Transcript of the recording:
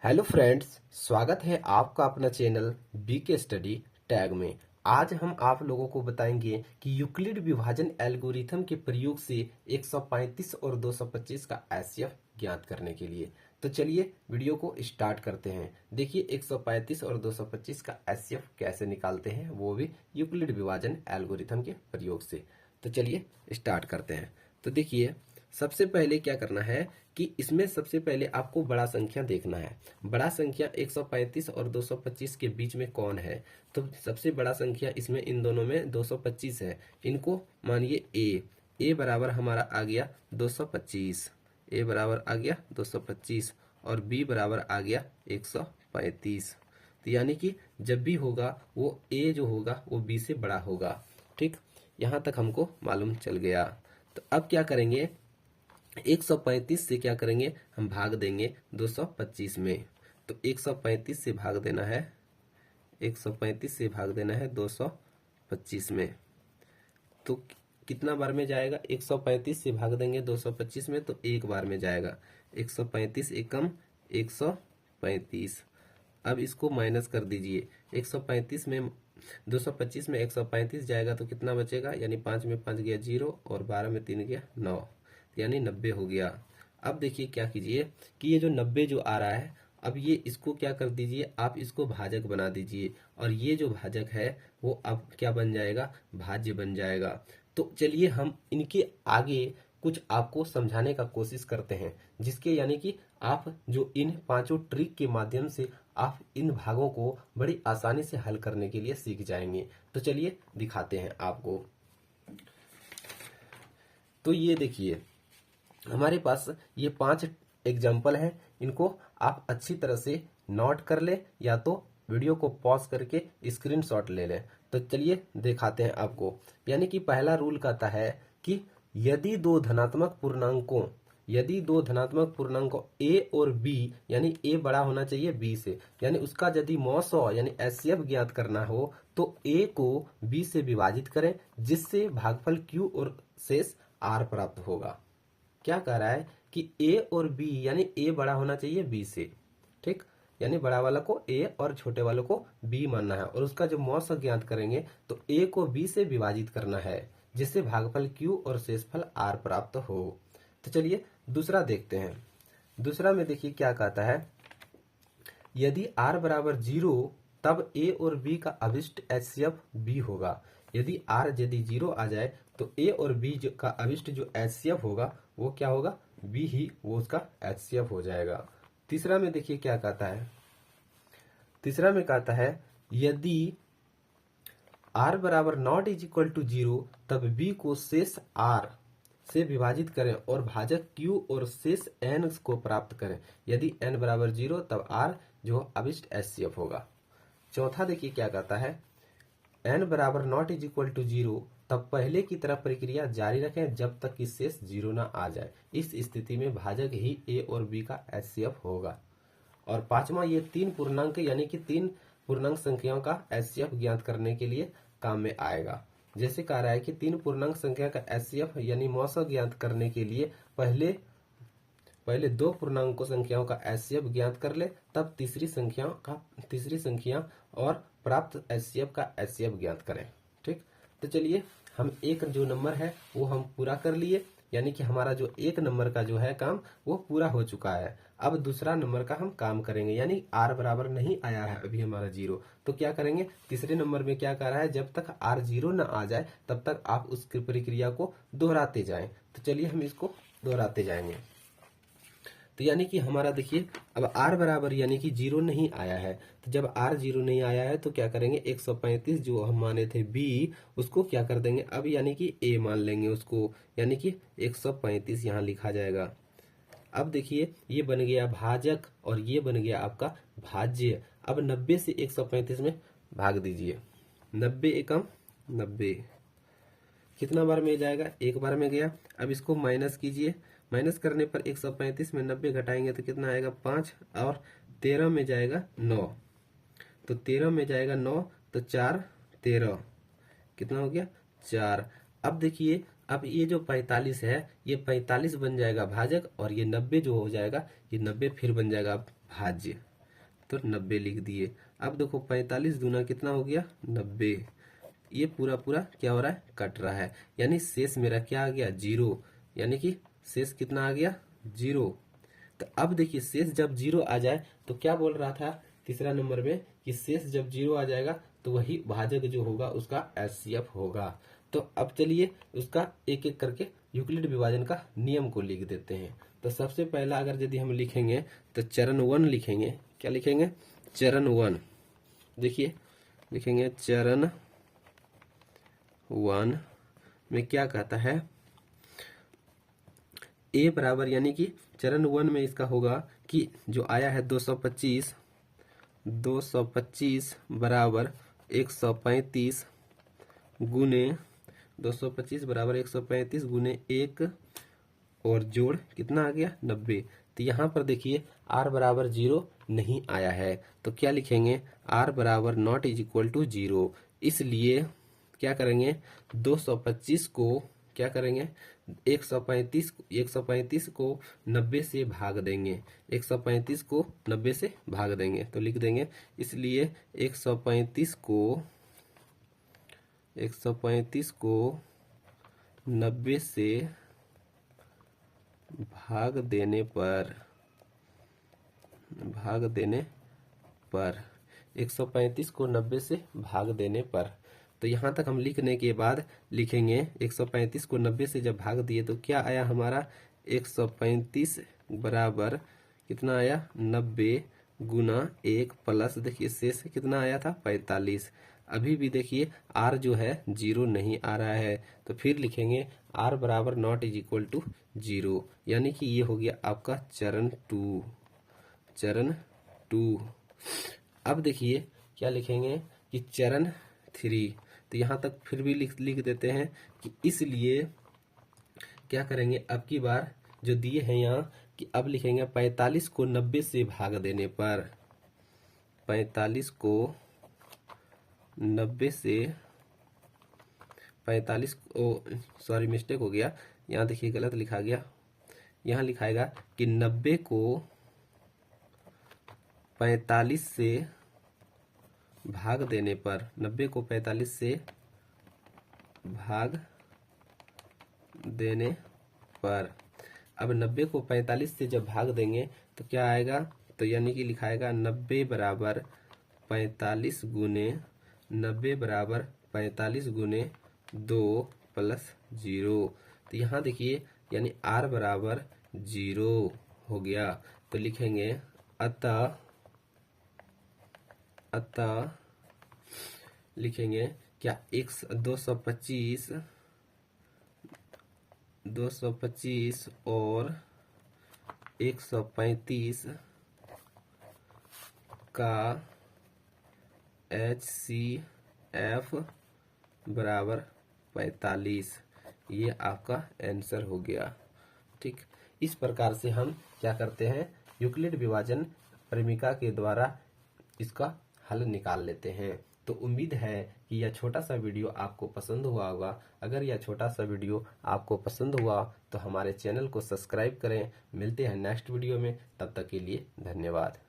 Hello friends, स्वागत है आपका अपना चैनल बीके स्टडी टैग में। आज हम आप लोगों को बताएंगे कि यूक्लिड विभाजन एल्गोरिथम के प्रयोग से 135 और 225 का एचसीएफ ज्ञात करने के लिए। तो चलिए वीडियो को स्टार्ट करते हैं। देखिए 135 और 225 का एचसीएफ कैसे निकालते हैं, वो भी यूक्लिड विभाजन एल्गोरिथम के प्रयोग से। तो चलिए स्टार्ट करते हैं। तो देखिए सबसे पहले क्या करना है कि इसमें सबसे पहले आपको बड़ा संख्या देखना है। बड़ा संख्या 135 और 225 के बीच में कौन है। तो सबसे बड़ा संख्या इसमें इन दोनों में 225 है। इनको मानिए ए बराबर हमारा आ गया 225, ए बराबर आ गया 225 और बी बराबर आ गया 135। तो यानी कि जब भी होगा वो ए जो होगा वो बी से बड़ा होगा। ठीक, यहाँ तक हमको मालूम चल गया। तो अब क्या करेंगे, 135 से क्या करेंगे, हम भाग देंगे 225 में। तो 135 से भाग देना है, 135 से भाग देना है 225 में। तो कितना बार में जाएगा, 135 से भाग देंगे 225 में तो एक बार में जाएगा। 135 एकम 135। अब इसको माइनस कर दीजिए। 135 में 225 में 135 जाएगा तो कितना बचेगा, यानी 5 में 5 गया 0 और 12 में 3 गया 9, यानी 90 हो गया। अब देखिए क्या कीजिए कि ये जो 90 जो आ रहा है, अब ये इसको क्या कर दीजिए, आप इसको भाजक बना दीजिए और ये जो भाजक है वो अब क्या बन जाएगा, भाज्य बन जाएगा। तो चलिए हम इनके आगे कुछ आपको समझाने का कोशिश करते हैं, जिसके यानी कि आप जो इन पांचों ट्रिक के माध्यम से आप इन भागों को बड़ी आसानी से हल करने के लिए सीख जाएंगे। तो चलिए दिखाते हैं आपको। तो ये देखिए हमारे पास ये 5 एग्जाम्पल हैं। इनको आप अच्छी तरह से नोट कर ले या तो वीडियो को पॉज करके स्क्रीनशॉट ले लें। तो चलिए दिखाते हैं आपको। यानी कि पहला रूल कहता है कि यदि दो धनात्मक पूर्णांकों ए और बी, यानी ए बड़ा होना चाहिए बी से, यानी उसका यदि मॉसो यानी एचसीएफ ज्ञात करना हो तो ए को बी से विभाजित करें, जिससे भागफल क्यू और शेष आर प्राप्त होगा। क्या कह रहा है कि ए और बी, यानी ए बड़ा होना चाहिए बी से, ठीक, यानी बड़ा वाला को ए और छोटे वालों को बी मानना है और उसका जो मौस ज्ञात करेंगे तो ए को बी से विभाजित करना है, जिससे भागफल क्यू और शेषफल आर प्राप्त हो। तो चलिए दूसरा देखते हैं। दूसरा में देखिए क्या कहता है, यदि आर बराबर 0 तब ए और बी का अभिष्ट एचसीएफ बी होगा। यदि आर यदि 0 आ जाए तो ए और बी का अभिष्ट जो एचसीएफ होगा वो क्या होगा, बी ही वो उसका एचसीएफ हो जाएगा। तीसरा में देखिए क्या कहता है, तीसरा में कहता है यदि आर बराबर नॉट इज इक्वल टू 0 तब बी को शेष आर से विभाजित करें और भाजक क्यू और शेष एन को प्राप्त करें। यदि एन बराबर 0 तब आर जो अभिष्ट एचसीएफ होगा। चौथा देखिए क्या कहता है, एन बराबर नॉट इज इक्वल टू 0 तब पहले की तरह प्रक्रिया जारी रखें जब तक कि शेष 0 ना आ जाए। इस स्थिति में भाजक ही ए और बी का एचसीएफ होगा। और पांचवा, ये 3 पूर्णांक यानी कि 3 पूर्णांक संख्याओं का एचसीएफ ज्ञात करने के लिए काम में आएगा। जैसे कह रहा है कि 3 पूर्णांक संख्या का एचसीएफ यानी मौसा ज्ञात करने के लिए पहले 2 पूर्णांकों संख्याओं का एचसीएफ ज्ञात कर ले, तब तीसरी संख्या और प्राप्त एचसीएफ का एचसीएफ ज्ञात करें। ठीक, तो चलिए हम एक जो नंबर है वो हम पूरा कर लिए, यानी कि हमारा जो एक नंबर का जो है काम वो पूरा हो चुका है। अब दूसरा नंबर का हम काम करेंगे, यानी आर बराबर नहीं आया है अभी हमारा 0, तो क्या करेंगे, तीसरे नंबर में क्या कह रहा है, जब तक आर 0 ना आ जाए तब तक आप उस प्रक्रिया को दोहराते जाएं। तो चलिए हम इसको दोहराते जाएंगे। तो यानी कि हमारा देखिए अब r बराबर यानी कि 0 नहीं आया है, तो जब r 0 नहीं आया है तो क्या करेंगे, 135 जो हम माने थे b उसको क्या कर देंगे अब, यानी कि a मान लेंगे उसको, यानी कि 135 यहाँ लिखा जाएगा। अब देखिए ये बन गया भाजक और ये बन गया आपका भाज्य। अब 90 से 135 में भाग दीजिए। 90 एकम 90, कितना बार में जाएगा, एक बार में गया। अब इसको माइनस कीजिए, माइनस करने पर 135 में 90 घटाएंगे तो कितना आएगा 5, और 13 में जाएगा 9, तो 13 में जाएगा 9, तो 4 13, कितना हो गया 4। अब देखिए अब ये जो 45 है ये 45 बन जाएगा भाजक और ये 90 जो हो जाएगा ये 90 फिर बन जाएगा भाज्य। तो 90 लिख दिए। अब देखो 45 दूना कितना हो गया 90। ये पूरा पूरा क्या हो रहा है कट रहा है, यानी शेष मेरा क्या आ गया 0, यानी कि शेष कितना आ गया 0। तो अब देखिए शेष जब 0 आ जाए तो क्या बोल रहा था तीसरा नंबर में कि शेष जब 0 आ जाएगा तो वही भाजक जो होगा उसका एचसीएफ होगा। तो अब चलिए उसका एक एक करके यूक्लिड विभाजन का नियम को लिख देते हैं। तो सबसे पहला अगर यदि हम लिखेंगे तो चरण 1 लिखेंगे। क्या लिखेंगे चरण 1। देखिए लिखेंगे चरण 1 में क्या कहता है ए बराबर, यानी कि चरण 1 में इसका होगा कि जो आया है 225 बराबर 135 गुने 225 बराबर 135 गुने 1 और जोड़ कितना आ गया 90। तो यहाँ पर देखिए r बराबर 0 नहीं आया है, तो क्या लिखेंगे r बराबर नॉट इज इक्वल टू 0। इसलिए क्या करेंगे 225 को क्या करेंगे 135 को 90 से भाग देंगे, 135 को 90 से भाग देंगे तो लिख देंगे। इसलिए 135 को 90 से भाग देने पर 135 को 90 से भाग देने पर, तो यहाँ तक हम लिखने के बाद लिखेंगे 135 को 90 से जब भाग दिए तो क्या आया हमारा 135 बराबर कितना आया 90 गुना 1 प्लस देखिए शेष कितना आया था 45। अभी भी देखिए r जो है 0 नहीं आ रहा है, तो फिर लिखेंगे r बराबर नॉट इज इक्वल टू 0, यानी कि ये हो गया आपका चरण 2। अब देखिए क्या लिखेंगे कि चरण 3। तो यहाँ तक फिर भी लिख देते हैं कि इसलिए क्या करेंगे अब की बार जो दिए हैं यहाँ कि अब लिखेंगे 45 को 90 से भाग देने पर, 45 को 90 से 45 को सॉरी मिस्टेक हो गया, यहाँ देखिए गलत लिखा गया। यहाँ लिखाएगा कि 90 को 45 से भाग देने पर, 90 को 45 से भाग देने पर, अब 90 को 45 से जब भाग देंगे तो क्या आएगा, तो यानी कि लिखाएगा 90 बराबर 45 गुने 90 बराबर 45 गुने 2 प्लस 0। तो यहाँ देखिए यानी r बराबर 0 हो गया। तो लिखेंगे अतः लिखेंगे क्या 225 और 135 का HCF बराबर 45, ये आपका आंसर हो गया। ठीक, इस प्रकार से हम क्या करते हैं यूक्लिड विभाजन परिमिका के द्वारा इसका हल निकाल लेते हैं। तो उम्मीद है कि यह छोटा सा वीडियो आपको पसंद हुआ होगा। अगर यह छोटा सा वीडियो आपको पसंद हुआ तो हमारे चैनल को सब्सक्राइब करें। मिलते हैं नेक्स्ट वीडियो में, तब तक के लिए धन्यवाद।